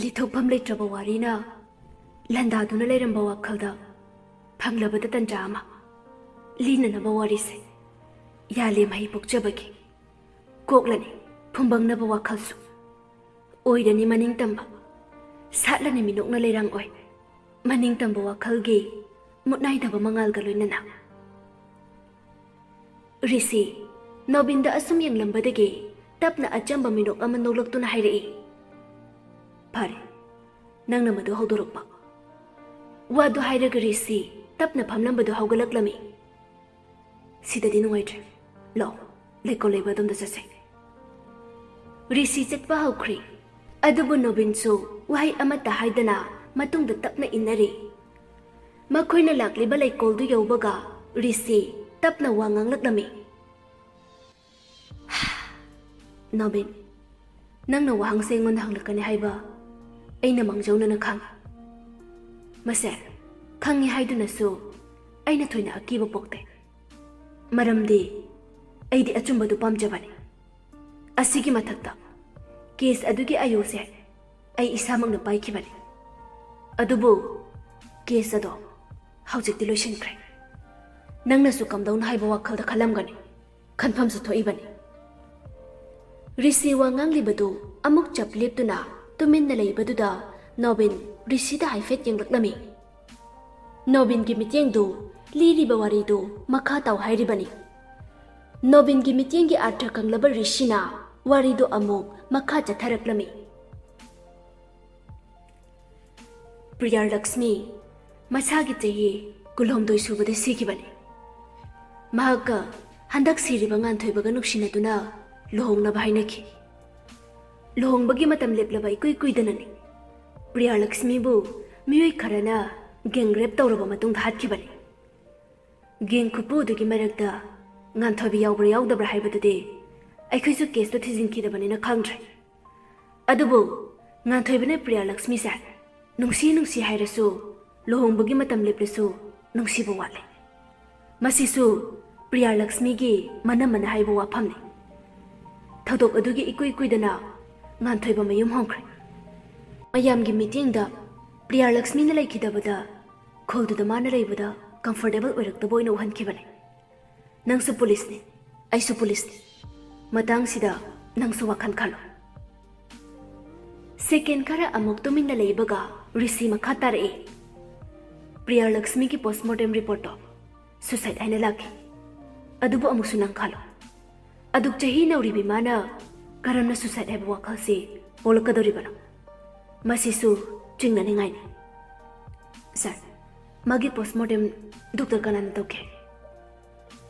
ꯂꯤꯊꯣꯛꯐꯝ ꯂꯩꯇ꯭ꯔꯕ ꯋꯥꯔꯤꯅ ꯂꯥꯟꯗꯥꯗꯨꯅ ꯂꯩꯔꯝꯕ ꯋꯥꯈꯜꯗ ꯐꯪꯂꯕꯗ ꯇꯟꯖꯥ ꯑꯃ ꯂꯤꯅꯅꯕ ꯋꯥꯔꯤꯁꯦ ꯌꯥꯂꯦꯝ ꯍꯩ ꯄꯣꯛꯆꯕꯒꯤ ꯀꯣꯛꯂꯅꯤ ꯐꯨꯝꯕꯪꯅꯕ ꯋꯥꯈꯜꯁꯨ ꯑꯣꯏꯔꯅꯤ ꯃꯅꯤꯡꯇꯝꯕ ꯁꯥꯠꯂꯅꯤ ꯃꯤꯅꯣꯛꯅ ꯂꯩꯔꯥꯡ ꯑꯣꯏ ꯃꯅꯤꯡꯇꯝꯕ ꯋꯥꯈꯜꯒꯤ ꯃꯨꯠꯅꯥꯏꯗꯕ ꯃꯉꯥꯜꯒ ꯂꯣꯏꯅꯅ ꯔꯤꯁꯤ ꯅꯣꯕꯤꯟꯗ ꯑꯁꯨꯝ ꯌꯦꯡꯂꯝꯕꯗꯒꯤ ꯇꯞꯅ ꯑꯆꯝꯕ ꯃꯤꯅꯣꯛ ꯑꯃ ꯅꯣꯛꯂꯛꯇꯨꯅ ꯍꯥꯏꯔꯛꯏ, ꯐꯔꯦ ꯅꯪꯅ ꯃꯗꯨ ꯍꯧꯗꯣꯔꯛꯄ꯫ ꯋꯥꯗꯨ ꯍꯥꯏꯔꯒ ꯔꯤꯁꯤ ꯇꯞꯅ ꯐꯝꯂꯝꯕꯗꯨ ꯍꯧꯒꯠꯂꯛꯂꯝꯃꯤ꯫ ꯁꯤꯗꯗꯤ ꯅꯨꯡꯉꯥꯏꯇ꯭ꯔꯦ, ꯂꯥꯛꯑꯣ ꯂꯩꯀꯣꯜ ꯂꯩꯕ ꯑꯗꯣꯝꯗ ꯆꯠꯁꯦ꯫ ꯔꯤꯁꯤ ꯆꯠꯄ ꯍꯧꯈ꯭ꯔꯤ, ꯑꯗꯨꯕꯨ ꯅꯣꯕꯤꯟꯁꯨ ꯋꯥꯍꯩ ꯑꯃꯠꯇ ꯍꯥꯏꯗꯅ ꯃꯇꯨꯡꯗ ꯇꯞꯅ ꯏꯟꯅꯔꯤ꯫ ꯃꯈꯣꯏꯅ ꯂꯥꯛꯂꯤꯕ ꯂꯩꯀꯣꯜꯗꯨ ꯌꯧꯕꯒ ꯔꯤꯁꯤ ꯇꯞꯅ ꯋꯥ ꯉꯥꯡꯂꯛꯂꯝꯃꯤ꯫ ꯅꯣꯕꯤꯟ, ꯅꯪꯅ ꯋꯥꯍꯪꯁꯦ ꯑꯩꯉꯣꯟꯗ ꯍꯪꯂꯛꯀꯅꯤ ꯍꯥꯏꯕ ꯑꯩꯅ ꯃꯥꯡꯖꯧꯅꯅ ꯈꯪꯉꯤ꯫ ꯃꯁꯦ ꯈꯪꯉꯤ ꯍꯥꯏꯗꯨꯅꯁꯨ ꯑꯩꯅ ꯊꯣꯏꯅ ꯑꯀꯤꯕ ꯄꯣꯛꯇꯦ, ꯃꯔꯝꯗꯤ ꯑꯩꯗꯤ ꯑꯆꯨꯝꯕꯗꯨ ꯄꯥꯝꯖꯕꯅꯤ꯫ ꯑꯁꯤꯒꯤ ꯃꯊꯛꯇ ꯀꯦꯁ ꯑꯗꯨꯒꯤ ꯑꯌꯨꯁꯦ ꯑꯩ ꯏꯁꯥꯃꯛꯅ ꯄꯥꯏꯈꯤꯕꯅꯤ, ꯑꯗꯨꯕꯨ ꯀꯦꯁ ꯑꯗꯣ ꯍꯧꯖꯤꯛꯇꯤ ꯂꯣꯏꯁꯤꯟꯈ꯭ꯔꯦ꯫ ꯅꯪꯅꯁꯨ ꯀꯝꯗꯧꯅ ꯍꯥꯏꯕ ꯋꯥꯈꯜꯗ ꯈꯜꯂꯝꯒꯅꯤ, ꯈꯟꯐꯝꯁꯨ ꯊꯣꯛꯏꯕꯅꯤ꯫ ꯔꯤꯁꯤ ꯋꯥ ꯉꯥꯡꯂꯤꯕꯗꯨ ꯑꯃꯨꯛ ꯆꯞ ꯂꯦꯞꯇꯨꯅ ꯇꯨꯃꯤꯟꯅ ꯂꯩꯕꯗꯨꯗ ꯅꯣꯕꯤꯟ ꯔꯤꯁꯤꯗ ꯍꯥꯏꯐꯦꯠ ꯌꯦꯡꯂꯛꯂꯝꯃꯤ꯫ ꯅꯣꯕꯤꯟꯒꯤ ꯃꯤꯠꯌꯦꯡꯗꯨ ꯂꯤꯔꯤꯕ ꯋꯥꯔꯤꯗꯨ ꯃꯈꯥ ꯇꯥꯎ ꯍꯥꯏꯔꯤꯕꯅꯤ꯫ ꯅꯣꯕꯤꯟꯒꯤ ꯃꯤꯠꯌꯦꯡꯒꯤ ꯑꯥꯔꯊ ꯈꯪꯂꯕ ꯔꯤꯁꯤꯅ ꯋꯥꯔꯤꯗꯨ ꯑꯃꯨꯛ ꯃꯈꯥ ꯆꯠꯊꯔꯛꯂꯝꯃꯤ꯫ ꯄ꯭ꯔꯤꯌꯥꯂꯛꯁꯃꯤ ꯃꯁꯥꯒꯤ ꯆꯍꯤ 22 ꯁꯨꯕꯗ ꯁꯤꯈꯤꯕꯅꯤ꯫ ꯃꯍꯥꯛꯀ ꯍꯟꯗꯛ ꯁꯤꯔꯤꯕ ꯉꯥꯟꯊꯣꯏꯕꯒ ꯅꯨꯡꯁꯤꯅꯗꯨꯅ ꯂꯨꯍꯣꯡꯅꯕ ꯍꯥꯏꯅꯈꯤ꯫ ꯂꯨꯍꯣꯡꯕꯒꯤ ꯃꯇꯝ ꯂꯦꯞꯂꯕ ꯏꯀꯨꯏ ꯀꯨꯏꯗꯅꯅꯤ ꯄ꯭ꯔꯤꯌꯥꯂꯛꯁꯃꯤꯕꯨ ꯃꯤꯑꯣꯏ ꯈꯔꯅ ꯒꯦꯡ ꯔꯦꯞ ꯇꯧꯔꯕ ꯃꯇꯨꯡꯗ ꯍꯥꯠꯈꯤꯕꯅꯤ꯫ ꯒꯦꯡ ꯈꯨꯄꯨ ꯑꯗꯨꯒꯤ ꯃꯔꯛꯇ ꯉꯥꯟꯊꯣꯏꯕ ꯌꯥꯎꯕ꯭ꯔꯥ ꯌꯥꯎꯗꯕ꯭ꯔꯥ ꯍꯥꯏꯕꯗꯨꯗꯤ ꯑꯩꯈꯣꯏꯁꯨ ꯀꯦꯁꯇꯨ ꯊꯤꯖꯤꯟꯈꯤꯗꯕꯅꯤꯅ ꯈꯪꯗ꯭ꯔꯦ, ꯑꯗꯨꯕꯨ ꯉꯥꯟꯊꯣꯏꯕꯅ ꯄ꯭ꯔꯤꯌꯥꯂꯛꯁꯃꯤꯁꯦ ꯅꯨꯡꯁꯤ ꯍꯥꯏꯔꯁꯨ ꯂꯨꯍꯣꯡꯕꯒꯤ ꯃꯇꯝ ꯂꯦꯞꯂꯁꯨ ꯅꯨꯡꯁꯤꯕ ꯋꯥꯠꯂꯦ꯫ ꯃꯁꯤꯁꯨ ꯄ꯭ꯔꯤꯌꯥꯂꯛꯁꯃꯤꯒꯤ ꯃꯅꯝꯃꯅ ꯍꯥꯏꯕ ꯋꯥꯐꯝꯅꯤ꯫ ꯊꯧꯗꯣꯛ ꯑꯗꯨꯒꯤ ꯏꯀꯨꯏ ꯀꯨꯏꯗꯅ ꯉꯥꯟꯊꯣꯏꯕ ꯃꯌꯨꯝ ꯍꯣꯡꯈ꯭ꯔꯦ꯫ ꯃꯌꯥꯝꯒꯤ ꯃꯤꯠꯌꯦꯡꯗ ꯄ꯭ꯔꯤꯌꯥꯂꯛꯁꯃꯤꯅ ꯂꯩꯈꯤꯗꯕꯗ ꯈꯨꯜꯗꯨꯗ ꯃꯥꯅ ꯂꯩꯕꯗ ꯀꯝꯐꯣꯔꯇꯦꯕꯜ ꯑꯣꯏꯔꯛꯇꯕ ꯑꯣꯏꯅ ꯎꯍꯟꯈꯤꯕꯅꯤ꯫ ꯅꯪꯁꯨ ꯄꯨꯂꯤꯁꯅꯤ, ꯑꯩꯁꯨ ꯄꯨꯂꯤꯁꯅꯤ, ꯃꯇꯥꯡꯁꯤꯗ ꯅꯪꯁꯨ ꯋꯥꯈꯜ ꯈꯜꯂꯣ꯫ ꯁꯦꯀꯦꯟ ꯈꯔ ꯑꯃꯨꯛ ꯇꯨꯃꯤꯟꯅ ꯂꯩꯕꯒ ꯔꯤꯁꯤ ꯃꯈꯥ ꯇꯥꯔꯛꯏ꯫ ꯄ꯭ꯔꯤꯌꯥꯂꯛꯁꯃꯤꯒꯤ ꯄꯣꯁꯃꯣꯔꯇꯦꯝ ꯔꯤꯄꯣꯔꯠꯇꯣ ꯁꯨꯁꯥꯏꯠ ꯍꯥꯏꯅ ꯂꯥꯛꯈꯤ, ꯑꯗꯨꯕꯨ ꯑꯃꯨꯛꯁꯨ ꯅꯪ ꯈꯜꯂꯣ, ꯑꯗꯨꯛ ꯆꯍꯤ ꯅꯧꯔꯤꯕꯤ ꯃꯥꯅ ꯀꯔꯝꯅ ꯁꯨꯁꯥꯏꯠ ꯍꯥꯏꯕ ꯋꯥꯈꯜꯁꯤ ꯄꯣꯛꯂꯛꯀꯗꯧꯔꯤꯕꯅꯣ? ꯃꯁꯤꯁꯨ ꯆꯤꯡꯅꯅꯤꯡꯉꯥꯏꯅꯤ꯫ ꯁꯥꯔ, ꯃꯥꯒꯤ ꯄꯣꯁꯃꯣꯔꯇꯦꯝ ꯗꯣꯛꯇꯔ ꯀꯅꯥꯅ ꯇꯧꯈꯤ?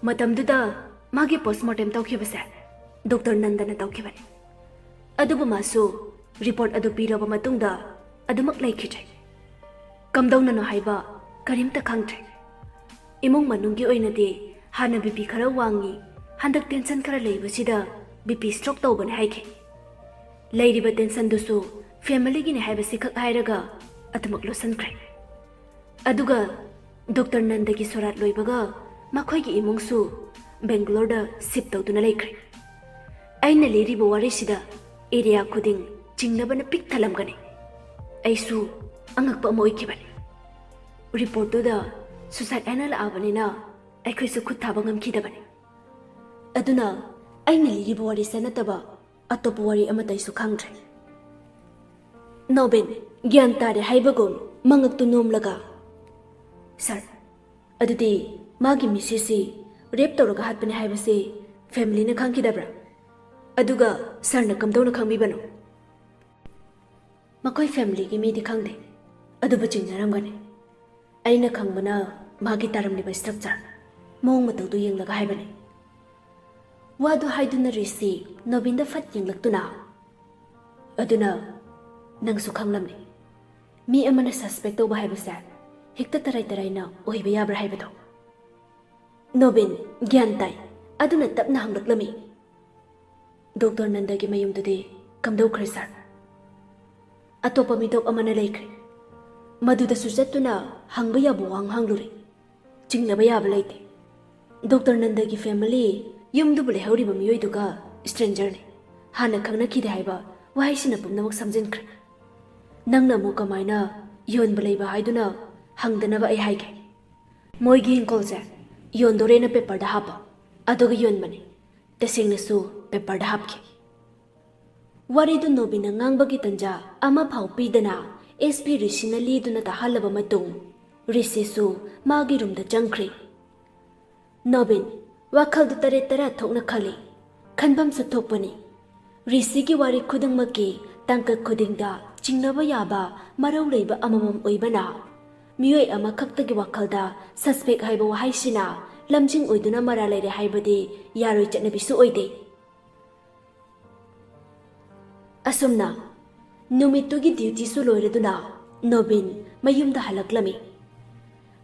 ꯃꯇꯝꯗꯨꯗ ꯃꯥꯒꯤ ꯄꯣꯁꯃꯣꯔꯇꯦꯝ ꯇꯧꯈꯤꯕꯁꯦ ꯗꯣꯛꯇꯔ ꯅꯟꯗꯅ ꯇꯧꯈꯤꯕꯅꯤ, ꯑꯗꯨꯕꯨ ꯃꯥꯁꯨ ꯔꯤꯄꯣꯔꯠ ꯑꯗꯨ ꯄꯤꯔꯕ ꯃꯇꯨꯡꯗ ꯑꯗꯨꯃꯛ ꯂꯩꯈꯤꯗ꯭ꯔꯦ꯫ ꯀꯝꯗꯧꯅꯅꯣ ꯍꯥꯏꯕ ꯀꯔꯤꯝꯇ ꯈꯪꯗ꯭ꯔꯦ꯫ ꯏꯃꯨꯡ ꯃꯅꯨꯡꯒꯤ ꯑꯣꯏꯅꯗꯤ ꯍꯥꯟꯅ ꯕꯤꯄꯤ ꯈꯔ ꯋꯥꯡꯉꯤ, ꯍꯟꯗꯛ ꯇꯦꯟꯁꯟ ꯈꯔ ꯂꯩꯕꯁꯤꯗ ꯕꯤꯄꯤ ꯁ꯭ꯇ꯭ꯔꯣꯛ ꯇꯧꯕꯅꯤ ꯍꯥꯏꯈꯤ꯫ ꯂꯩꯔꯤꯕ ꯇꯦꯟꯁꯟꯗꯨꯁꯨ ꯐꯦꯃꯤꯂꯤꯒꯤꯅꯤ ꯍꯥꯏꯕꯁꯤ ꯈꯛ ꯍꯥꯏꯔꯒ ꯑꯗꯨꯃꯛ ꯂꯣꯠꯁꯤꯟꯈ꯭ꯔꯦ꯫ ꯑꯗꯨꯒ ꯗꯣꯛꯇꯔ ꯅꯟꯗꯒꯤ ꯁꯣꯔꯥꯠ ꯂꯣꯏꯕꯒ ꯃꯈꯣꯏꯒꯤ ꯏꯃꯨꯡꯁꯨ ꯕꯦꯡꯒ꯭ꯂꯣꯔꯗ ꯁꯤꯞ ꯇꯧꯗꯨꯅ ꯂꯩꯈ꯭ꯔꯦ꯫ ꯑꯩꯅ ꯂꯤꯔꯤꯕ ꯋꯥꯔꯤꯁꯤꯗ ꯑꯦꯔꯤꯌꯥ ꯈꯨꯗꯤꯡ ꯆꯤꯡꯅꯕꯅ ꯄꯤꯛ ꯊꯜꯂꯝꯒꯅꯤ꯫ ꯑꯩꯁꯨ ꯑꯉꯛꯄ ꯑꯃ ꯑꯣꯏꯈꯤꯕꯅꯤ꯫ ꯔꯤꯄꯣꯔꯠꯇꯨꯗ ꯁꯨꯁꯥꯏꯠ ꯍꯥꯏꯅ ꯂꯥꯛꯑꯕꯅꯤꯅ ꯑꯩꯈꯣꯏꯁꯨ ꯈꯨꯠ ꯊꯥꯕ ꯉꯝꯈꯤꯗꯕꯅꯤ꯫ ꯑꯗꯨꯅ ꯑꯩꯅ ꯂꯤꯔꯤꯕ ꯋꯥꯔꯤꯁꯦ ꯅꯠꯇꯕ ꯑꯇꯣꯞꯄ ꯋꯥꯔꯤ ꯑꯃꯇꯩꯁꯨ ꯈꯪꯗ꯭ꯔꯦ꯫ ꯅꯣꯕꯤꯟ ꯒ꯭ꯌꯥꯟ ꯇꯥꯔꯦ ꯍꯥꯏꯕꯒꯨꯝ ꯃꯉꯛꯇꯨ ꯅꯣꯝꯂꯒ, ꯁꯥꯔ, ꯑꯗꯨꯗꯤ ꯃꯥꯒꯤ ꯃꯤꯁꯦꯁꯁꯤ ꯔꯦꯞ ꯇꯧꯔꯒ ꯍꯥꯠꯄꯅꯤ ꯍꯥꯏꯕꯁꯤ ꯐꯦꯃꯤꯂꯤꯅ ꯈꯪꯈꯤꯗꯕ꯭ꯔꯥ? ꯑꯗꯨꯒ ꯁꯥꯔꯅ ꯀꯝꯗꯧꯅ ꯈꯪꯕꯤꯕꯅꯣ? ꯃꯈꯣꯏ ꯐꯦꯃꯤꯂꯤꯒꯤ ꯃꯤꯗꯤ ꯈꯪꯗꯦ, ꯑꯗꯨꯕꯨ ꯆꯤꯡꯅꯔꯝꯒꯅꯤ꯫ ꯑꯩꯅ ꯈꯪꯕꯅ ꯃꯥꯒꯤ ꯇꯥꯔꯝꯂꯤꯕ ꯁ꯭ꯇ꯭ꯔꯛꯆꯔ, ꯃꯑꯣꯡ ꯃꯇꯧꯗꯨ ꯌꯦꯡꯂꯒ ꯍꯥꯏꯕꯅꯤ꯫ ꯋꯥꯗꯨ ꯍꯥꯏꯗꯨꯅ ꯔꯤꯁꯤ ꯅꯣꯕꯤꯟꯗ ꯐꯠ ꯌꯦꯡꯂꯛꯇꯨꯅ, ꯑꯗꯨꯅ ꯅꯪꯁꯨ ꯈꯪꯂꯝꯅꯤ, ꯃꯤ ꯑꯃꯅ ꯁꯁꯄꯦꯛ ꯇꯧꯕ ꯍꯥꯏꯕꯁꯦ ꯍꯦꯛꯇ ꯇꯔꯥꯏ ꯇꯔꯥꯏꯅ ꯑꯣꯏꯕ ꯌꯥꯕ꯭ꯔꯥ ꯍꯥꯏꯕꯗꯣ꯫ ꯅꯣꯕꯤꯟ ꯒ꯭ꯌꯥꯟ ꯇꯥꯏ, ꯑꯗꯨꯅ ꯇꯞꯅ ꯍꯪꯂꯛꯂꯝꯃꯤ꯫ ꯗꯣꯛꯇꯔ ꯅꯟꯗꯒꯤ ꯃꯌꯨꯝꯗꯨꯗꯤ ꯀꯝꯗꯧꯈ꯭ꯔꯦ ꯁꯥꯔ? ꯑꯇꯣꯞꯄ ꯃꯤꯇꯣꯞ ꯑꯃꯅ ꯂꯩꯈ꯭ꯔꯦ, ꯃꯗꯨꯗꯁꯨ ꯆꯠꯇꯨꯅ ꯍꯪꯕ ꯌꯥꯕ ꯋꯥꯍꯪ ꯍꯪꯂꯨꯔꯦ, ꯆꯤꯡꯅꯕ ꯌꯥꯕ ꯂꯩꯇꯦ꯫ ꯗꯣꯛꯇꯔ ꯅꯟꯗꯒꯤ ꯐꯦꯃꯤꯂꯤ ꯌꯨꯝꯗꯨꯕꯨ ꯂꯩꯍꯧꯔꯤꯕ ꯃꯤꯑꯣꯏꯗꯨꯒ ꯁ꯭ꯇ꯭ꯔꯦꯟꯖꯔꯅꯤ, ꯍꯥꯟꯅ ꯈꯪꯅꯈꯤꯗꯦ ꯍꯥꯏꯕ ꯋꯥꯍꯩꯁꯤꯅ ꯄꯨꯝꯅꯃꯛ ꯁꯝꯖꯤꯟꯈ꯭ꯔꯦ꯫ ꯅꯪꯅ ꯑꯃꯨꯛ ꯀꯃꯥꯏꯅ ꯌꯣꯟꯕ ꯂꯩꯕ ꯍꯥꯏꯗꯨꯅ ꯍꯪꯗꯅꯕ ꯑꯩ ꯍꯥꯏꯒꯦ ꯃꯣꯏꯒꯤ ꯍꯤꯡꯈꯣꯜꯁꯦ ꯌꯣꯟꯗꯣꯔꯦꯅ ꯄꯦꯄꯔꯗ ꯍꯥꯞꯄ ꯑꯗꯨꯒ ꯌꯣꯟꯕꯅꯤ ꯇꯁꯦꯡꯅꯁꯨ ꯄꯦꯄꯔꯗ ꯍꯥꯞꯈꯤ ꯋꯥꯔꯤꯗꯨ ꯅꯣꯕꯤꯟꯅ ꯉꯥꯡꯕꯒꯤ ꯇꯟꯖꯥ ꯑꯃꯐꯥꯎ ꯄꯤꯗꯅ SP ꯔꯤꯁꯤꯅ ꯂꯤꯗꯨꯅ ꯇꯥꯍꯜꯂꯕ ꯃꯇꯨꯡ ꯔꯤꯁꯤꯁꯨ ꯃꯥꯒꯤ ꯔꯨꯝꯗ ꯆꯪꯈ꯭ꯔꯦ ꯅꯣꯕꯤꯟ ꯋꯥꯈꯜꯗꯨ ꯇꯔꯦꯠ ꯇꯔꯥ ꯊꯣꯛꯅ ꯈꯜꯂꯤ ꯈꯟꯐꯝꯁꯨ ꯊꯣꯛꯄꯅꯤ ꯔꯤꯁꯤꯒꯤ ꯋꯥꯔꯤ ꯈꯨꯗꯤꯡꯃꯛꯀꯤ ꯇꯥꯡꯀꯛ ꯈꯨꯗꯤꯡꯗ ꯆꯤꯡꯅꯕ ꯌꯥꯕ ꯃꯔꯧ ꯂꯩꯕ ꯑꯃꯃꯝ ꯑꯣꯏꯕꯅ ꯃꯤꯑꯣꯏ ꯑꯃꯈꯛꯇꯒꯤ ꯋꯥꯈꯜꯗ ꯁꯁꯄꯦꯛ ꯍꯥꯏꯕ ꯋꯥꯍꯩꯁꯤꯅ ꯂꯝꯖꯤꯡ ꯑꯣꯏꯗꯨꯅ ꯃꯔꯥ ꯂꯩꯔꯦ ꯍꯥꯏꯕꯗꯤ ꯌꯥꯔꯣꯏ ꯆꯠꯅꯕꯤꯁꯨ ꯑꯣꯏꯗꯦ ꯑꯁꯨꯝꯅ ꯅꯨꯃꯤꯠꯇꯨꯒꯤ ꯗ꯭ꯌꯨꯇꯤꯁꯨ ꯂꯣꯏꯔꯗꯨꯅ ꯅꯣꯕꯤꯟ ꯃꯌꯨꯝꯗ ꯍꯜꯂꯛꯂꯝꯃꯤ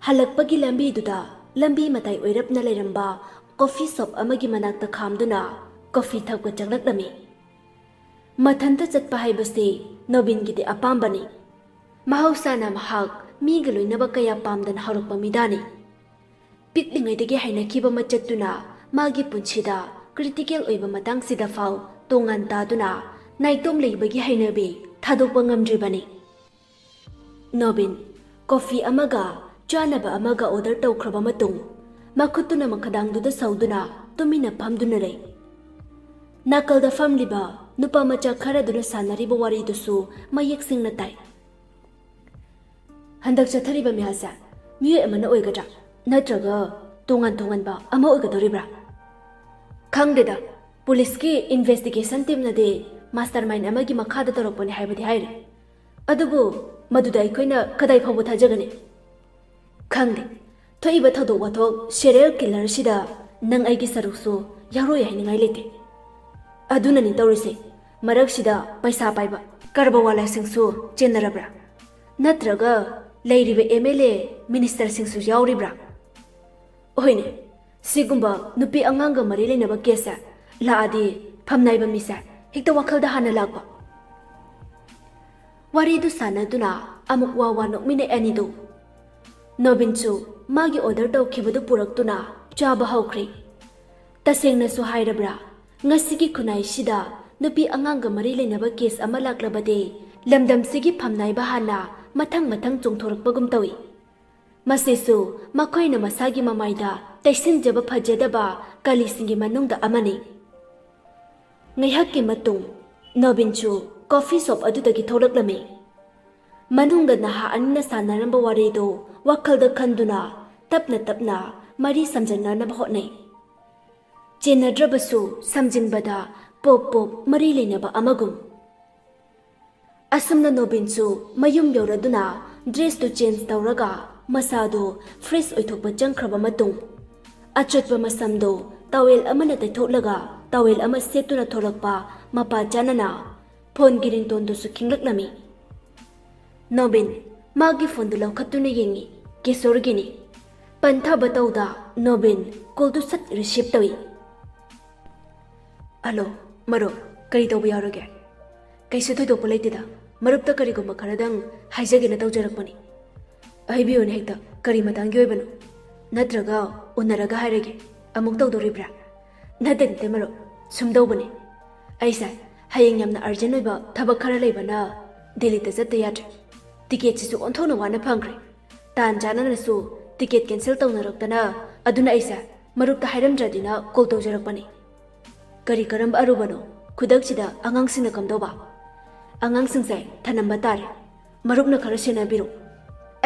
ꯍꯜꯂꯛꯄꯒꯤ ꯂꯝꯕꯤꯗꯨꯗ ꯂꯝꯕꯤ ꯃꯇꯥꯏ ꯑꯣꯏꯔꯞꯅ ꯂꯩꯔꯝꯕ ꯀꯣꯐꯤ ꯁꯣꯞ ꯑꯃꯒꯤ ꯃꯅꯥꯛꯇ ꯈꯥꯝꯗꯨꯅ ꯀꯣꯐꯤ ꯊꯛꯄ ꯆꯪꯂꯛꯂꯝꯃꯤ ꯃꯊꯟꯇ ꯆꯠꯄ ꯍꯥꯏꯕꯁꯤ ꯅꯣꯕꯤꯟꯒꯤꯗꯤ ꯑꯄꯥꯝꯕꯅꯤ ꯃꯍꯧꯁꯥꯅ ꯃꯍꯥꯛ ꯃꯤꯒ ꯂꯣꯏꯅꯕ ꯀꯌꯥ ꯄꯥꯝꯗꯅ ꯍꯧꯔꯛꯄ ꯃꯤꯗꯥꯅꯤ ꯄꯤꯛꯂꯤꯉꯩꯗꯒꯤ ꯍꯩꯅꯈꯤꯕ ꯃꯆꯠꯇꯨꯅ ꯃꯥꯒꯤ ꯄꯨꯟꯁꯤꯗ ꯀ꯭ꯔꯤꯇꯤꯀꯦꯜ ꯑꯣꯏꯕ ꯃꯇꯥꯡꯁꯤꯗ ꯐꯥꯎ ꯇꯣꯉꯥꯟ ꯇꯥꯗꯨꯅ ꯅꯥꯏꯇꯣꯝ ꯂꯩꯕꯒꯤ ꯍꯩꯅꯕꯤ ꯊꯥꯗꯣꯛꯄ ꯉꯝꯗ꯭ꯔꯤꯕꯅꯤ ꯅꯣꯕꯤꯟ ꯀꯣꯐꯤ ꯑꯃꯒ ꯆꯥꯅꯕ ꯑꯃꯒ ꯑꯣꯔꯗꯔ ꯇꯧꯈ꯭ꯔꯕ ꯃꯇꯨꯡ ꯃꯈꯨꯠꯇꯨꯅ ꯃꯈꯗꯥꯡꯗꯨꯗ ꯁꯧꯗꯨꯅ ꯇꯨꯃꯤꯟꯅ ꯐꯝꯗꯨꯅ ꯂꯩ ꯅꯥꯀꯜꯗ ꯐꯝꯂꯤꯕ ꯅꯨꯄꯥ ꯃꯆꯥ ꯈꯔꯗꯨꯅ ꯁꯥꯟꯅꯔꯤꯕ ꯋꯥꯔꯤꯗꯨꯁꯨ ꯃꯌꯦꯛ ꯁꯦꯡꯅ ꯇꯥꯏ ꯍꯟꯗꯛ ꯆꯠꯊꯔꯤꯕ ꯃꯤꯍꯥꯠꯁꯦ ꯃꯤꯑꯣꯏ ꯑꯃꯅ ꯑꯣꯏꯒꯗ꯭ꯔꯥ ꯅꯠꯇ꯭ꯔꯒ ꯇꯣꯉꯥꯟ ꯇꯣꯉꯥꯟꯕ ꯑꯃ ꯑꯣꯏꯒꯗꯧꯔꯤꯕ꯭ꯔꯥ ꯈꯪꯗꯦꯗ ꯄꯨꯂꯤꯁꯀꯤ ꯏꯟꯚꯦꯁꯇꯤꯒꯦꯁꯟ ꯇꯤꯝꯅꯗꯤ ꯃꯥꯁꯇꯔ ꯃꯥꯏꯟ ꯑꯃꯒꯤ ꯃꯈꯥꯗ ꯇꯧꯔꯛꯄꯅꯤ ꯍꯥꯏꯕꯗꯤ ꯍꯥꯏꯔꯤ ꯑꯗꯨꯕꯨ ꯃꯗꯨꯗ ꯑꯩꯈꯣꯏꯅ ꯀꯗꯥꯏ ꯐꯥꯎꯕ ꯊꯥꯖꯒꯅꯤ ꯈꯪꯗꯦ ꯊꯣꯛꯏꯕ ꯊꯧꯗꯣꯛ ꯋꯥꯊꯣꯛ ꯁꯦꯔꯤꯌꯦꯜ ꯀꯤꯂꯔꯁꯤꯗ ꯅꯪ ꯑꯩꯒꯤ ꯁꯔꯨꯛꯁꯨ ꯌꯥꯎꯔꯣꯏ ꯍꯥꯏꯅꯤꯡꯉꯥꯏ ꯂꯩꯇꯦ ꯑꯗꯨꯅꯅꯤ ꯇꯧꯔꯤꯁꯦ ꯃꯔꯛꯁꯤꯗ ꯄꯩꯁꯥ ꯄꯥꯏꯕ ꯀꯔꯕꯥꯋꯥꯂꯥꯁꯤꯡꯁꯨ ꯆꯦꯟꯅꯔꯕ꯭ꯔꯥ ꯅꯠꯇ꯭ꯔꯒ ꯂꯩꯔꯤꯕ MLA ꯃꯤꯅꯤꯁꯇꯔꯁꯤꯡꯁꯨ ꯌꯥꯎꯔꯤꯕ꯭ꯔꯥ ꯍꯣꯏꯅꯦ ꯁꯤꯒꯨꯝꯕ ꯅꯨꯄꯤ ꯑꯉꯥꯡꯒ ꯃꯔꯤ ꯂꯩꯅꯕ ꯀꯦꯁꯁꯦ ꯂꯥꯛꯑꯗꯤ ꯐꯝꯅꯥꯏꯕ ꯃꯤꯁꯦ ꯍꯦꯛꯇ ꯋꯥꯈꯜꯗ ꯍꯥꯟꯅ ꯂꯥꯛꯄ ꯋꯥꯔꯤꯗꯨ ꯁꯥꯟꯅꯗꯨꯅ ꯑꯃꯨꯛ ꯋꯥ ꯅꯣꯛꯃꯤꯟꯅꯩ ꯑꯅꯤꯗꯨ ꯅꯣꯕꯤꯟꯁꯨ ꯃꯥꯒꯤ ꯑꯣꯔꯗꯔ ꯇꯧꯈꯤꯕꯗꯨ ꯄꯨꯔꯛꯇꯨꯅ ꯆꯥꯕ ꯍꯧꯈ꯭ꯔꯦ ꯇꯁꯦꯡꯅꯁꯨ ꯍꯥꯏꯔꯕ꯭ꯔꯥ ꯉꯁꯤꯒꯤ ꯈꯨꯟꯅꯥꯏꯁꯤꯗ ꯅꯨꯄꯤ ꯑꯉꯥꯡꯒ ꯃꯔꯤ ꯂꯩꯅꯕ ꯀꯦꯁ ꯑꯃ ꯂꯥꯛꯂꯕꯗꯤ ꯂꯝꯗꯝꯁꯤꯒꯤ ꯐꯝꯅꯥꯏꯕ ꯍꯥꯟꯅ ꯃꯊꯪ ꯆꯣꯡꯊꯣꯔꯛꯄꯒꯨꯝ ꯇꯧꯏ ꯃꯁꯤꯁꯨ ꯃꯈꯣꯏꯅ ꯃꯁꯥꯒꯤ ꯃꯃꯥꯏꯗ ꯇꯩꯁꯤꯟꯖꯕ ꯐꯖꯗꯕ ꯀꯂꯤꯁꯤꯡꯒꯤ ꯃꯅꯨꯡꯗ ꯑꯃꯅꯤ ꯉꯥꯏꯍꯥꯛꯀꯤ ꯃꯇꯨꯡ ꯅꯣꯕꯤꯟꯁꯨ ꯀꯣꯐꯤ ꯁꯣꯞ ꯑꯗꯨꯗꯒꯤ ꯊꯣꯛꯂꯛꯂꯝꯃꯤ ꯃꯅꯨꯡꯗ ꯅꯍꯥ ꯑꯅꯤꯅ ꯁꯥꯟꯅꯔꯝꯕ ꯋꯥꯔꯤꯗꯨ ꯋꯥꯈꯜꯗ ꯈꯟꯗꯨꯅ ꯇꯞꯅ ꯃꯔꯤ ꯁꯝꯖꯟꯅꯅꯕ ꯍꯣꯠꯅꯩ ꯆꯦꯟꯅꯗ꯭ꯔꯕꯁꯨ ꯁꯝꯖꯤꯟꯕꯗ ꯄꯣꯞ ꯃꯔꯤ ꯂꯩꯅꯕ ꯑꯃꯒꯨꯝ ꯑꯁꯨꯝꯅ ꯅꯣꯕꯤꯟꯁꯨ ꯃꯌꯨꯝ ꯌꯧꯔꯗꯨꯅ ꯗ꯭ꯔꯦꯁꯇꯨ ꯆꯦꯟꯖ ꯇꯧꯔꯒ ꯃꯁꯥꯗꯨ ꯐ꯭ꯔꯦꯁ ꯑꯣꯏꯊꯣꯛꯄ ꯆꯪꯈ꯭ꯔꯕ ꯃꯇꯨꯡ ꯑꯆꯣꯠꯄ ꯃꯁꯝꯗꯨ ꯇꯥꯋꯦꯜ ꯑꯃꯅ ꯇꯩꯊꯣꯛꯂꯒ ꯇꯥꯋꯦꯜ ꯑꯃ ꯁꯦꯠꯇꯨꯅ ꯊꯣꯛꯂꯛꯄ ꯃꯄꯥ ꯆꯥꯅꯅ ꯐꯣꯟꯒꯤ ꯔꯤꯡꯇꯣꯟꯗꯨꯁꯨ ꯈꯤꯡꯂꯛꯂꯝꯃꯤ ꯅꯣꯕꯤꯟ ꯃꯥꯒꯤ ꯐꯣꯟꯗꯨ ꯂꯧꯈꯠꯇꯨꯅ ꯌꯦꯡꯉꯤ ꯀꯤꯁꯣꯔꯒꯤꯅꯤ ꯄꯟꯊꯕ ꯇꯧꯗ ꯅꯣꯕꯤꯟ ꯀꯣꯜꯗꯨ ꯁꯠ ꯔꯤꯁꯤꯞ ꯇꯧꯏ ꯍꯜꯂꯣ ꯃꯔꯨꯞ ꯀꯔꯤ ꯇꯧꯕ ꯌꯥꯎꯔꯒꯦ ꯀꯩꯁꯨ ꯊꯣꯏꯗꯣꯛꯄ ꯂꯩꯇꯦꯗ ꯃꯔꯨꯞꯇ ꯀꯔꯤꯒꯨꯝꯕ ꯈꯔꯗꯪ ꯍꯥꯏꯖꯒꯦꯅ ꯇꯧꯖꯔꯛꯄꯅꯤ ꯍꯥꯏꯕꯤꯌꯨꯅꯦ ꯍꯦꯛꯇ ꯀꯔꯤ ꯃꯇꯥꯡꯒꯤ ꯑꯣꯏꯕꯅꯣ ꯅꯠꯇ꯭ꯔꯒ ꯎꯅꯔꯒ ꯍꯥꯏꯔꯒꯦ ꯑꯃꯨꯛ ꯇꯧꯗꯣꯔꯤꯕ꯭ꯔꯥ ꯅꯠꯇꯦ ꯃꯔꯨꯞ ꯁꯨꯝ ꯇꯧꯕꯅꯤ ꯑꯩꯁꯦ ꯍꯌꯦꯡ ꯌꯥꯝꯅ ꯑꯔꯖꯦꯟ ꯑꯣꯏꯕ ꯊꯕꯛ ꯈꯔ ꯂꯩꯕꯅ ꯗꯦꯜꯂꯤꯗ ꯆꯠꯇ ꯌꯥꯗ꯭ꯔꯦ ꯇꯤꯀꯦꯠꯁꯤꯁꯨ ꯑꯣꯟꯊꯣꯛꯅ ꯋꯥꯅ ꯐꯪꯈ꯭ꯔꯦ ꯇꯥꯟ ꯆꯥꯅꯅꯁꯨ ꯇꯤꯀꯦꯠ ꯀꯦꯟꯁꯦꯜ ꯇꯧꯅꯔꯛꯇꯅ ꯑꯗꯨꯅ ꯑꯩꯁꯦ ꯃꯔꯨꯞꯇ ꯍꯥꯏꯔꯝꯗ꯭ꯔꯗꯤꯅ ꯀꯣꯜ ꯇꯧꯖꯔꯛꯄꯅꯤ ꯀꯔꯝꯕ ꯑꯔꯨꯕꯅꯣ ꯈꯨꯗꯛꯁꯤꯗ ꯑꯉꯥꯡꯁꯤꯡꯅ ꯀꯝꯗꯧꯕ ꯑꯉꯥꯡꯁꯤꯡꯁꯦ ꯊꯅꯝꯕ ꯇꯥꯔꯦ ꯃꯔꯨꯞꯅ ꯈꯔ ꯁꯦꯟꯅꯕꯤꯔꯣ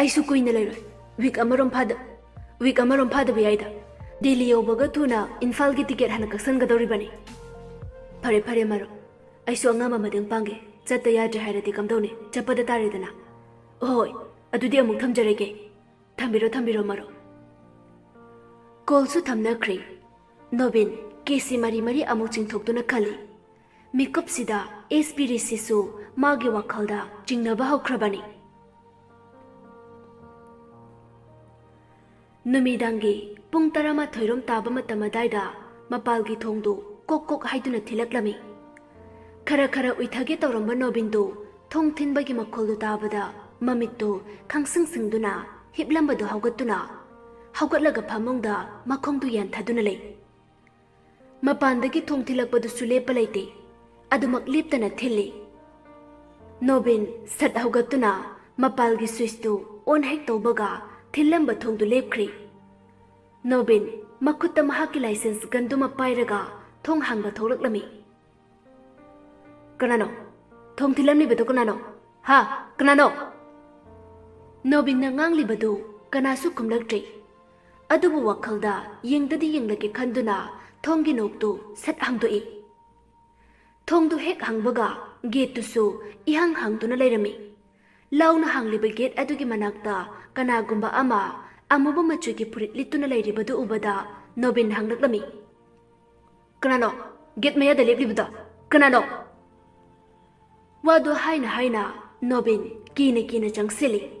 ꯑꯩꯁꯨ ꯀꯨꯏꯅ ꯂꯩꯔꯣꯏ ꯋꯤꯛ ꯑꯃꯔꯣꯝ ꯐꯥꯗꯕ ꯌꯥꯏꯗ ꯗꯦꯜꯂꯤ ꯌꯧꯕꯒ ꯊꯨꯅ ꯏꯝꯐꯥꯜꯒꯤ ꯇꯤꯀꯦꯠ ꯍꯥꯟꯅ ꯀꯛꯁꯟꯒꯗꯧꯔꯤꯕꯅꯤ ꯐꯔꯦ ꯃꯔꯨꯞ ꯑꯩꯁꯨ ꯑꯉꯝꯕ ꯃꯇꯦꯡ ꯄꯥꯡꯒꯦ ꯆꯠꯇ ꯌꯥꯗ꯭ꯔꯦ ꯍꯥꯏꯔꯗꯤ ꯀꯝꯗꯧꯅꯤ ꯆꯠꯄꯗ ꯇꯥꯔꯦꯗꯅ ꯍꯣꯏ ꯑꯗꯨꯗꯤ ꯑꯃꯨꯛ ꯊꯝꯖꯔꯒꯦ ꯊꯝꯕꯤꯔꯣ ꯃꯔꯨꯞ ꯀꯣꯜꯁꯨ ꯊꯝꯅꯈ꯭ꯔꯦ ꯅꯣꯕꯤꯟ ꯀꯦꯁꯤ ꯃꯔꯤ ꯑꯃꯨꯛ ꯆꯤꯡꯊꯣꯛꯇꯨꯅ ꯈꯜꯂꯤ ꯃꯤꯀꯨꯞꯁꯤꯗ SP ꯔꯤꯁꯤꯁꯨ ꯃꯥꯒꯤ ꯋꯥꯈꯜꯗ ꯆꯤꯡꯅꯕ ꯍꯧꯈ꯭ꯔꯕꯅꯤ ꯅꯨꯃꯤꯗꯥꯡꯒꯤ ꯄꯨꯡ 11 ꯇꯥꯕ ꯃꯇꯝ ꯑꯗꯥꯏꯗ ꯃꯄꯥꯜꯒꯤ ꯊꯣꯡꯗꯨ ꯀꯣꯛ ꯍꯥꯏꯗꯨꯅ ꯊꯤꯜꯂꯛꯂꯝꯃꯤ ꯈꯔ ꯎꯏꯊꯒꯦ ꯇꯧꯔꯝꯕ ꯅꯣꯕꯤꯟꯗꯨ ꯊꯣꯡ ꯊꯤꯟꯕꯒꯤ ꯃꯈꯣꯜꯗꯨ ꯇꯥꯕꯗ ꯃꯃꯤꯠꯇꯨ ꯈꯪꯁꯤꯡꯁꯤꯡꯗꯨꯅ ꯍꯤꯞꯂꯝꯕꯗꯨ ꯍꯧꯒꯠꯂꯒ ꯐꯃꯨꯡꯗ ꯃꯈꯣꯡꯗꯨ ꯌꯥꯟꯊꯗꯨꯅ ꯂꯩ ꯃꯄꯥꯟꯗꯒꯤ ꯊꯣꯡ ꯊꯤꯜꯂꯛꯄꯗꯨꯁꯨ ꯂꯦꯞꯄ ꯂꯩꯇꯦ ꯑꯗꯨꯃꯛ ꯂꯦꯞꯇꯅ ꯊꯤꯜꯂꯤ Nobin sat haugatuna mapalgi switch tu on hek tawbaga thilamba thongdu lepkhri. Nobin makutta mahaki license ganduma pairaga thong hangba tholaklami. Kanano? Thong thilamni beto kanano? Ha, kanano? Nobin na ngangli badu kanasu kumlagtri. Adubu wakhalda yengdadi yenglake khanduna thonggi noktu sat hangdoi. Thongdu hek hangbaga gate tu su ihang hangduna lairami. Launa hangliba gate adugi manakta kanagumba ama amuba machugi purit lituna lairibadu ubada Nobin hanglaklami. Kanano? Gate maya daliblibada? Kanano? Wadu haina Nobin kina changsili.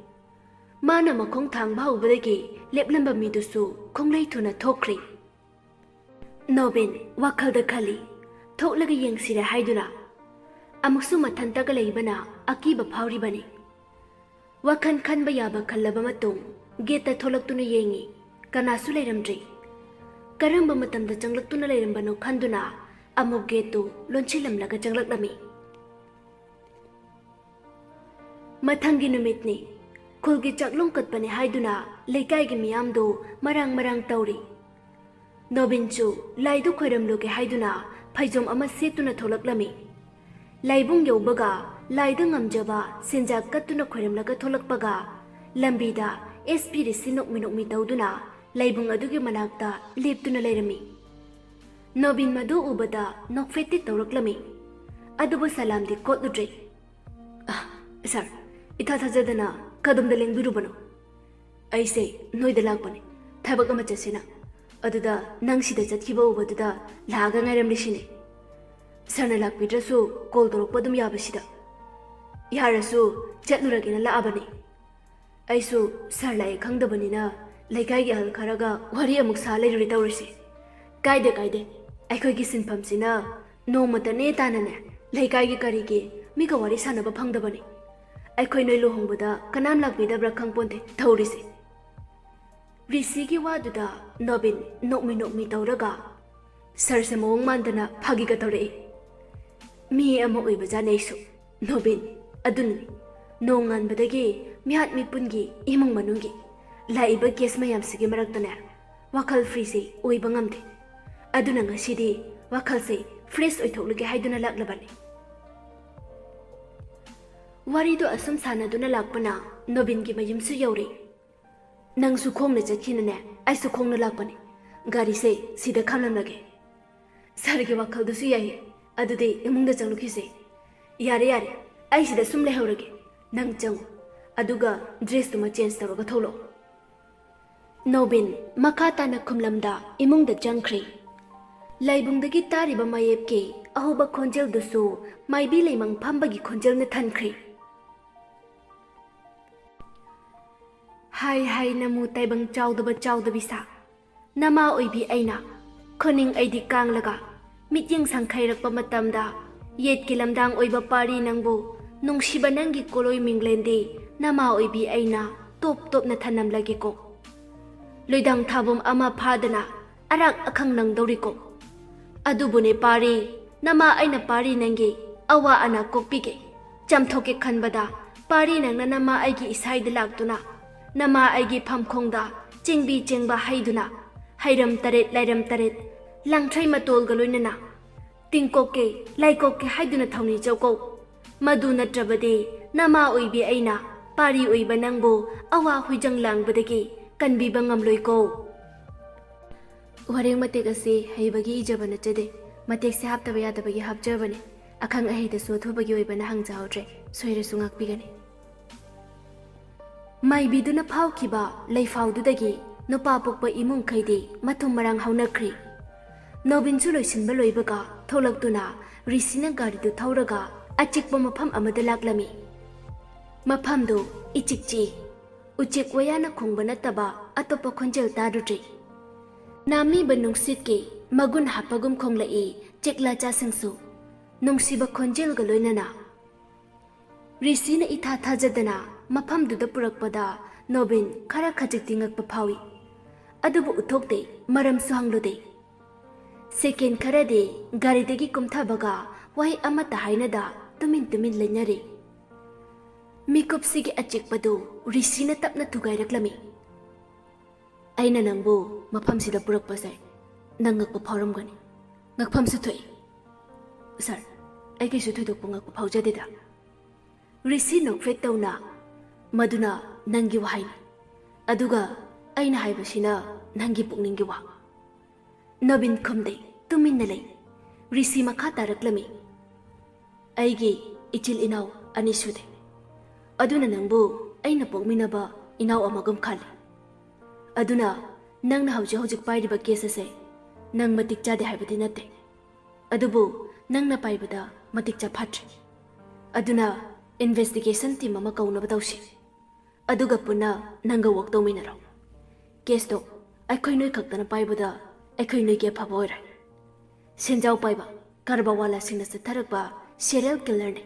Mana makong thang bahubadagi leplamba midusu konglay tuna thokri. Nobin wakhalda khali thoklaga yengsira haiduna amuksu mathantaga leibana akiba phawribani. Wakhan khanba yaba khallaba matung geta tholaktuna yengi kanasu leiramdri. Karamba matamda changlaktuna leirambano khanduna amuk getu lonchilamlaga changlaklami. Mathangi numitni khulgi chaklong katpane haiduna leikaigi miyamdo marang tauri. Nobin chu laidu khoiramloge haiduna phaijom ama setuna tholaklami. Laibung yaubaga laida ngamjaba senja kattuna khoiramlaga tholakpaga lambida SP risi nokmi tawduna laibung adugi manakta leptuna leirami. Nobin madu ubada nokfetti tawraklami. Adubu salamdi kotludri. Sir, ita thajadana kadumda lengbirubano. Aise noida lakpane thabak ama chasina. Aduda nangsida chatkiba ubaduda laga ngairamlishine. Sarna lakpidrasu call torokpa dum yabasida. Yarasu chatnuragina laabani. Aisu sar lai khangdabanina leikaigi hal kharaga wari amuk sa leiruri tawrisi. Kaide aikhoigi sinphamsina nongmata ne tanane leikaigi karigi miga wari sanaba phangdabani. Aikhoi noi luhongbada kanam lakbidabra khangponte tawrisi. Risigi waduda Nobin nokmi tawraga sarse mawong mandana phagiga tawrei. Mi ama oibaja neisu Nobin adunni nonganbadagi mihat mipungi imung manungi laiba case mayamsigi maraktane wakhal freeze oiba ngamde. Aduna ngasidi wakhalse fresh oithokluge haiduna laklabani. Warido asum sanaduna lakpana Nobin gi mayumsu yauri. Nangsu khongna chakhinane aisu khongna lakpani. Gari se sida khamlamlage. Sargi wakhaldusu yai adude imungda changlukhise. Yare ai sida sum lehorage. Nang chang aduga dress tuma change tawraga tholo. Nobin makata na khumlamda imungda changkhri. Laibungdagi tariba mayepke ahoba khonjel dusu maibi leimang phambagi khonjel na thankhri. Hai namu taibang chawdabi sa nama oibi aina khoning aidi kanglaga mityeng sangkhairakpa matamda yetki lamdang oiba pari nangbu nungsiba nangi koloi minglende nama oibi aina top na thanamlagi ko loidang thabum ama phadana arak akhang nangdori ko adubune pari nama aina pari nangi awa ana kokpige chamthoke khanbada pari nangna nama aigi isaida laktuna nama aigi phamkhongda chingbi chengba haiduna hairam taret lairam taret langthrai matol galoinana tingkoke laikoke haiduna thawni chauko madu natrabade nama oibi aina pari oiba nangbo awa huijang langbadagi kanbiba ngamloiko. Wareng matek ase haibagi ijabana chade matek se haptaba yadabagi hapjabane akhang aheida sothobagi oibana hangjawdre soirasu ngakpigani. Maibiduna phawkiba leifawdudagi nupa pokpa imung khaide mathum marang haunakri. Nobin chu loisinba loibaga tholaktuna risina gari du thauraga achikpa mapham amada laklami. Maphamdu ichikchi uchek wayana khongba nataba atopa khonjel tadudri. Nami ba nungsitke magun hapagum khonglai chekla cha singsu nungsiba khonjel ga loinana. Risina itha thajadana maphamduda purakpada Nobin khara khajik tingakpa phawi. Adubu uthokte maram suhanglode. Second kharade garidagi kumthabaga wahi amata hainada tumin lainare. ꯃꯤꯀꯨꯞꯁꯤꯒꯤ ꯑꯆꯤꯛꯄꯗꯨ ꯔꯤꯁꯤꯅ ꯇꯞꯅ ꯊꯨꯒꯥꯏꯔꯛꯂꯝꯃꯤ. ꯑꯩꯅ ꯅꯪꯕꯨ ꯃꯐꯝꯁꯤꯗ ꯄꯨꯔꯛꯄꯁꯦ ꯅꯪ ꯉꯛꯄ ꯐꯥꯎꯔꯝꯒꯅꯤ. ꯉꯛꯐꯝꯁꯨ ꯊꯣꯛꯏ. ꯁꯥꯔ, ꯑꯩ ꯀꯩꯁꯨ ꯊꯣꯏꯗꯣꯛꯄ ꯉꯛꯄ ꯐꯥꯎꯖꯗꯦꯗ. ꯔꯤꯁꯤ ꯅꯣꯛꯐꯦꯠ ꯇꯧꯅ ꯃꯗꯨꯅ ꯅꯪꯒꯤ ꯋꯥꯍꯩꯅꯤ. ꯑꯗꯨꯒ ꯑꯩꯅ ꯍꯥꯏꯕꯁꯤꯅ ꯅꯪꯒꯤ ꯄꯨꯛꯅꯤꯡꯒꯤ ꯋꯥ. ꯅꯕꯤꯟ ꯈꯨꯝꯗꯦ, ꯇꯨꯃꯤꯟꯅ ꯂꯩ. ꯔꯤꯁꯤ ꯃꯈꯥ ꯇꯥꯔꯛꯂꯝꯃꯤ. ꯑꯩꯒꯤ ꯏꯆꯤꯜ ꯏꯅꯥꯎ ꯑꯅꯤ ꯁꯨꯗꯦ. ꯑꯗꯨꯅ ꯅꯪꯕꯨ ꯑꯩꯅ ꯄꯣꯛꯃꯤꯟꯅꯕ ꯏꯅꯥꯎ ꯑꯃꯒꯨꯝ ꯈꯜꯂꯤ. ꯑꯗꯨꯅ ꯅꯪꯅ ꯍꯧꯖꯤꯛ ꯄꯥꯏꯔꯤꯕ ꯀꯦꯁ ꯑꯁꯦ ꯅꯪ ꯃꯇꯤꯛ ꯆꯥꯗꯦ ꯍꯥꯏꯕꯗꯤ ꯅꯠꯇꯦ. ꯑꯗꯨꯕꯨ ꯅꯪꯅ ꯄꯥꯏꯕꯗ ꯃꯇꯤꯛ ꯆꯥꯐꯠꯇ꯭ꯔꯦ. ꯑꯗꯨꯅ ꯏꯟꯚꯦꯁꯇꯤꯒꯦꯁꯟ ꯇꯤꯝ ꯑꯃ ꯀꯧꯅꯕ ꯇꯧꯁꯤ. ꯑꯗꯨꯒ ꯄꯨꯟꯅ ꯅꯪꯒ ꯋꯥꯛ ꯇꯧꯃꯤꯟꯅꯔꯣ. ꯀꯦꯁꯇꯣ ꯑꯩꯈꯣꯏ ꯅꯣꯏ ꯈꯛꯇꯅ ꯄꯥꯏꯕꯗ ꯑꯩꯈꯣꯏ ꯅꯣꯏꯒꯤ ꯑꯐꯕ ꯑꯣꯏꯔꯦ. ꯁꯦꯟꯖꯥꯎ ꯄꯥꯏꯕ ꯀꯔꯕꯥꯋꯥꯂꯥꯁꯤꯡꯅ ꯆꯠꯊꯔꯛꯄ ꯁꯦꯔꯤꯌꯦꯜ ꯀꯤꯂꯔꯅꯤ.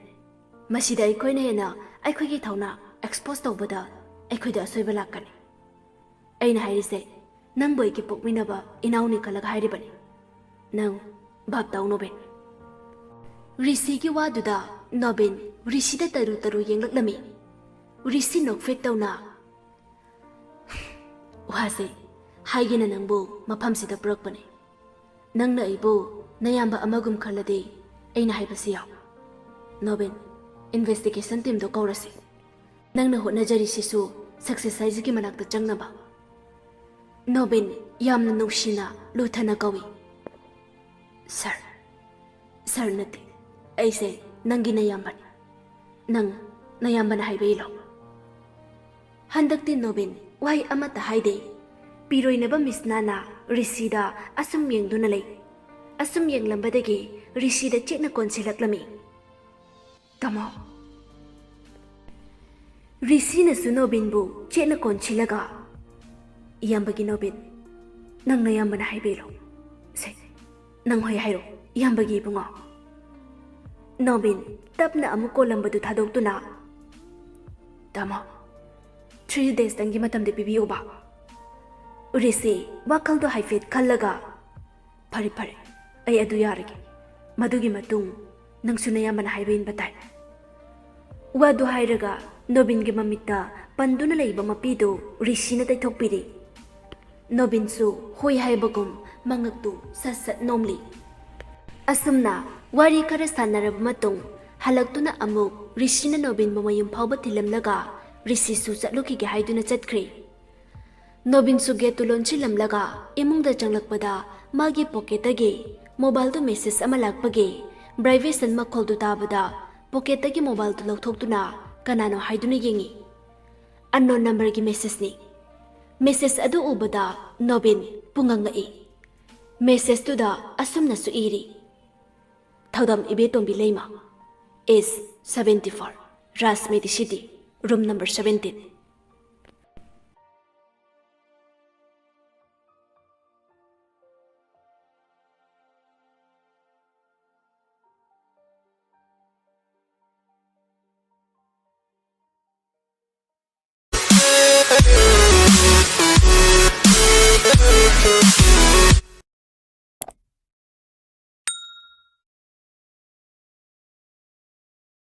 ꯃꯁꯤꯗ ꯑꯩꯈꯣꯏꯅ ꯍꯦꯟꯅ ꯑꯩꯈꯣꯏꯒꯤ ꯊꯧꯅꯥ ꯑꯦꯛꯁꯄꯣꯖ ꯇꯧꯕꯗ ꯑꯩꯈꯣꯏꯗ ꯑꯁꯣꯏꯕ ꯂꯥꯛꯀꯅꯤ. ꯑꯩꯅ ꯍꯥꯏꯔꯤꯁꯦ ꯅꯪꯕꯨ ꯑꯩꯒꯤ ꯄꯣꯛꯃꯤꯟꯅꯕ ꯏꯅꯥꯎꯅꯤ ꯈꯜꯂꯒ ꯍꯥꯏꯔꯤꯕꯅꯤ. ꯅꯪ ꯚꯥꯞ ꯇꯥꯎ ꯅꯣꯕꯤꯟ. ꯔꯤꯁꯤꯒꯤ ꯋꯥꯗꯨꯗ ꯅꯣꯕꯤꯟ ꯔꯤꯁꯤꯗ ꯇꯔꯨ ꯇꯔꯨ ꯌꯦꯡꯂꯛꯂꯝꯃꯤ. ꯔꯤꯁꯤ ꯅꯣꯛꯐꯦꯠ ꯇꯧꯅ ꯋꯥꯁꯦ ꯍꯥꯏꯒꯦꯅ ꯅꯪꯕꯨ ꯃꯐꯝꯁꯤꯗ ꯄꯨꯔꯛꯄꯅꯤ. ꯅꯪꯅ ꯑꯩꯕꯨ ꯅꯌꯥꯝꯕ ꯑꯃꯒꯨꯝ ꯈꯜꯂꯗꯤ ꯑꯩꯅ ꯍꯥꯏꯕꯁꯤ ꯌꯥꯎ. ꯅꯣꯕꯤꯟ, ꯏꯟꯚꯦꯁꯇꯤꯒꯦꯁꯟ ꯇꯤꯝꯗꯣ ꯀꯧꯔꯁꯤ. ꯅꯪꯅ ꯍꯣꯠꯅꯖꯔꯤꯁꯤꯁꯨ ꯁꯛꯁꯦꯁ ꯍꯥꯏꯁꯤꯒꯤ ꯃꯅꯥꯛꯇ ꯆꯪꯅꯕ. ꯅꯣꯕꯤꯟ ꯌꯥꯝꯅ ꯅꯨꯡꯁꯤꯅ ꯂꯨꯊꯅ ꯀꯧꯏ. ꯁꯥꯔ. ꯁꯥꯔ ꯅꯠꯇꯦ, ꯑꯩꯁꯦ ꯅꯪꯒꯤ ꯅꯌꯥꯝꯕꯅꯤ. ꯅꯪ ꯅꯌꯥꯝꯕꯅ ꯍꯥꯏꯕ ꯏꯜꯂꯣ. ꯍꯟꯗꯛꯇꯤ ꯅꯣꯕꯤꯟ ꯋꯥꯍꯩ ꯑꯃꯠꯇ ꯍꯥꯏꯗꯦ. ꯄꯤꯔꯣꯏꯅꯕ ꯃꯤꯁ ꯅꯥꯅ ꯔꯤꯁꯤꯗ ꯑꯁꯨꯝ ꯌꯦꯡꯗꯨꯅ ꯂꯩ. ꯑꯁꯨꯝ ꯌꯦꯡꯂꯝꯕꯗꯒꯤ ꯔꯤꯁꯤꯗ ꯆꯦꯠꯅ ꯀꯣꯟꯁꯤꯜꯂꯛꯂꯝꯃꯤ. ꯇꯥꯃꯣ. ꯔꯤꯁꯤꯅꯁꯨ ꯅꯣꯕꯤꯟꯕꯨ ꯆꯦꯠꯅ ꯀꯣꯟꯁꯤꯜꯂꯒ, ꯏꯌꯥꯝꯕꯒꯤ ꯅꯣꯕꯤꯟ, ꯅꯪ ꯅꯌꯥꯝꯕꯅ ꯍꯥꯏꯕ ꯏꯜꯂꯣ. ꯁꯦ, ꯅꯪ ꯍꯣꯏ ꯍꯥꯏꯔꯣ, ꯏꯌꯥꯝꯕꯒꯤ ꯏꯕꯨꯡꯉꯣ. ꯅꯣꯕꯤꯟ ꯇꯞꯅ ꯑꯃꯨꯛ ꯀꯣꯂꯝꯕꯗꯨ ꯊꯥꯗꯣꯛꯇꯨꯅ, ꯇꯥꯃꯣ, 3 days ꯃꯇꯝꯗꯤ ꯄꯤꯕꯤꯌꯨꯕ. ꯔꯤꯁꯤ ꯋꯥꯈꯜꯗꯣ ꯍꯥꯏꯐꯦꯠ ꯈꯜꯂꯒ, ꯐꯔꯦ ꯐꯔꯦ, ꯑꯩ ꯑꯗꯨ ꯌꯥꯔꯒꯦ. ꯃꯗꯨꯒꯤ ꯃꯇꯨꯡ ꯅꯪꯁꯨ ꯅꯌꯥꯝꯕꯅ ꯍꯥꯏꯕ ꯏꯟꯕ ꯇꯥꯏ. ꯋꯥꯗꯨ ꯍꯥꯏꯔꯒ ꯅꯣꯕꯤꯟꯒꯤ ꯃꯃꯤꯠꯇ ꯄꯟꯗꯨꯅ ꯂꯩꯕ ꯃꯄꯤꯗꯨ ꯔꯤꯁꯤꯅ ꯇꯩꯊꯣꯛꯄꯤꯔꯤ. ꯅꯣꯕꯤꯟꯁꯨ ꯍꯣꯏ ꯍꯥꯏꯕꯒꯨꯝ ꯃꯉꯛꯇꯨ ꯁꯠ ꯁꯠ ꯅꯣꯝꯂꯤ. ꯑꯁꯨꯝꯅ ꯋꯥꯔꯤ ꯈꯔ ꯁꯥꯟꯅꯔꯕ ꯃꯇꯨꯡ ꯍꯜꯂꯛꯇꯨꯅ ꯑꯃꯨꯛ ꯔꯤꯁꯤꯅ ꯅꯣꯕꯤꯟꯕꯨ ꯃꯌꯨꯝ ꯐꯥꯎꯕ ꯊꯤꯜꯂꯝꯂꯒ ꯔꯤꯁꯤꯁꯨ ꯆꯠꯂꯨꯈꯤꯒꯦ ꯍꯥꯏꯗꯨꯅ ꯆꯠꯈ꯭ꯔꯦ. ꯅꯣꯕꯤꯟꯁꯨ ꯒꯦꯠꯇꯨ ꯂꯣꯟꯁꯤꯜꯂꯝꯂꯒ ꯏꯃꯨꯡꯗ ꯆꯪꯂꯛꯄꯗ ꯃꯥꯒꯤ ꯄꯣꯀꯦꯠꯇꯒꯤ ꯃꯣꯕꯥꯏꯜꯗꯨ ꯃꯦꯁꯦꯖ ꯑꯃ ꯂꯥꯛꯄꯒꯤ ꯚꯥꯏꯕ꯭ꯔꯦꯁꯟ ꯃꯈꯣꯜꯗꯨ ꯇꯥꯕꯗ ꯄꯣꯀꯦꯠꯇꯒꯤ ꯃꯣꯕꯥꯏꯜꯗꯨ ꯂꯧꯊꯣꯛꯇꯨꯅ ꯀꯅꯥꯅꯣ ꯍꯥꯏꯗꯨꯅ ꯌꯦꯡꯉꯤ. ꯑꯟꯅꯣꯟ ꯅꯝꯕꯔꯒꯤ ꯃꯦꯁꯦꯖꯅꯤ. ꯃꯦꯁꯦꯖ ꯑꯗꯨ ꯎꯕꯗ ꯅꯣꯕꯤꯟ ꯄꯨꯡꯉꯛꯉꯛꯏ. ꯃꯦꯁꯦꯖꯇꯨꯗ ꯑꯁꯨꯝꯅꯁꯨ ꯏꯔꯤ. ꯊꯧꯗꯝ ꯏꯕꯦꯇꯣꯝꯕꯤ ꯂꯩꯃ, ꯑꯦꯖ 74, ꯔꯥꯖꯃꯦꯗꯤ ꯁꯤꯇꯤ, ꯔꯨꯝ ꯅꯝꯕꯔ 17.